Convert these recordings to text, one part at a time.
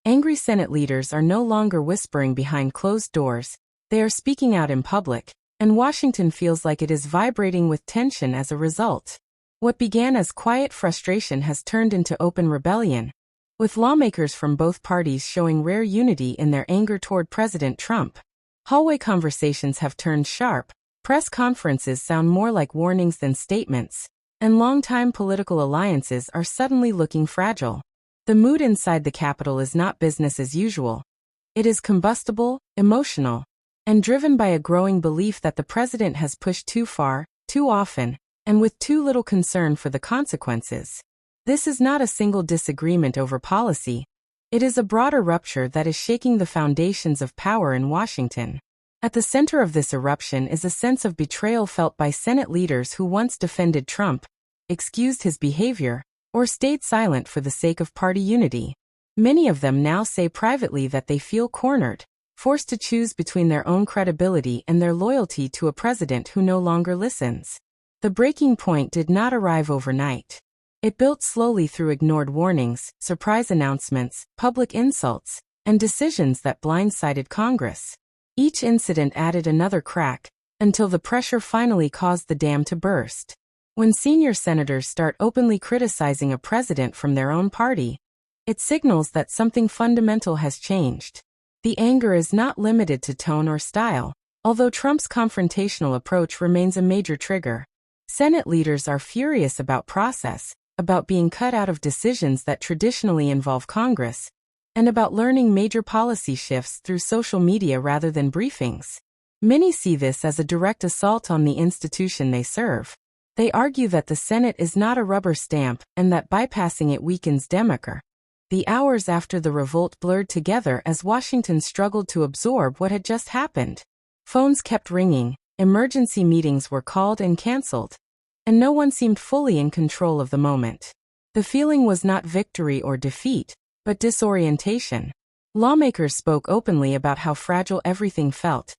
Angry Senate leaders are no longer whispering behind closed doors, they are speaking out in public, and Washington feels like it is vibrating with tension as a result. What began as quiet frustration has turned into open rebellion, with lawmakers from both parties showing rare unity in their anger toward President Trump. Hallway conversations have turned sharp, press conferences sound more like warnings than statements, and longtime political alliances are suddenly looking fragile. The mood inside the Capitol is not business as usual. It is combustible, emotional, and driven by a growing belief that the president has pushed too far, too often, and with too little concern for the consequences. This is not a single disagreement over policy. It is a broader rupture that is shaking the foundations of power in Washington. At the center of this eruption is a sense of betrayal felt by Senate leaders who once defended Trump, excused his behavior, or stayed silent for the sake of party unity. Many of them now say privately that they feel cornered, forced to choose between their own credibility and their loyalty to a president who no longer listens. The breaking point did not arrive overnight. It built slowly through ignored warnings, surprise announcements, public insults, and decisions that blindsided Congress. Each incident added another crack, until the pressure finally caused the dam to burst. When senior senators start openly criticizing a president from their own party, it signals that something fundamental has changed. The anger is not limited to tone or style, although Trump's confrontational approach remains a major trigger. Senate leaders are furious about process, about being cut out of decisions that traditionally involve Congress, and about learning major policy shifts through social media rather than briefings. Many see this as a direct assault on the institution they serve. They argue that the Senate is not a rubber stamp and that bypassing it weakens democracy. The hours after the revolt blurred together as Washington struggled to absorb what had just happened. Phones kept ringing, emergency meetings were called and canceled, and no one seemed fully in control of the moment. The feeling was not victory or defeat, but disorientation. Lawmakers spoke openly about how fragile everything felt,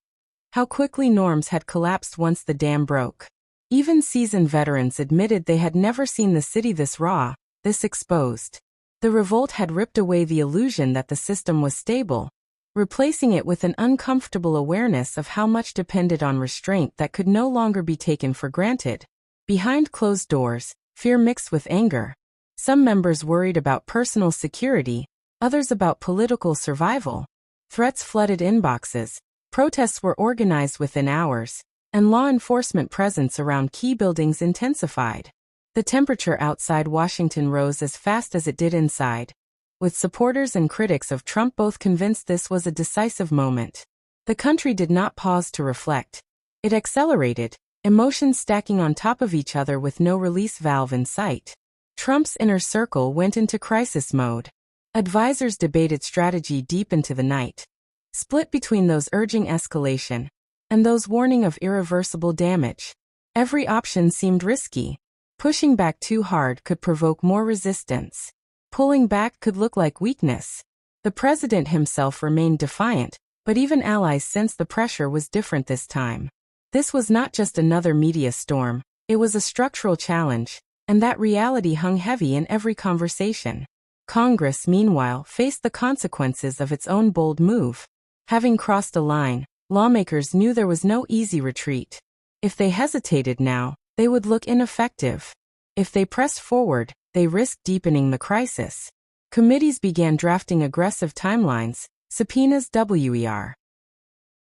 how quickly norms had collapsed once the dam broke. Even seasoned veterans admitted they had never seen the city this raw, this exposed. The revolt had ripped away the illusion that the system was stable, replacing it with an uncomfortable awareness of how much depended on restraint that could no longer be taken for granted. Behind closed doors, fear mixed with anger. Some members worried about personal security, others about political survival. Threats flooded inboxes, protests were organized within hours, and law enforcement presence around key buildings intensified. The temperature outside Washington rose as fast as it did inside, with supporters and critics of Trump both convinced this was a decisive moment. The country did not pause to reflect. It accelerated, emotions stacking on top of each other with no release valve in sight. Trump's inner circle went into crisis mode. Advisors debated strategy deep into the night, split between those urging escalation and those warning of irreversible damage. Every option seemed risky. Pushing back too hard could provoke more resistance. Pulling back could look like weakness. The president himself remained defiant, but even allies sensed the pressure was different this time. This was not just another media storm, it was a structural challenge, and that reality hung heavy in every conversation. Congress, meanwhile, faced the consequences of its own bold move. Having crossed a line, lawmakers knew there was no easy retreat. If they hesitated now, they would look ineffective. If they pressed forward, they risked deepening the crisis. Committees began drafting aggressive timelines, subpoenas were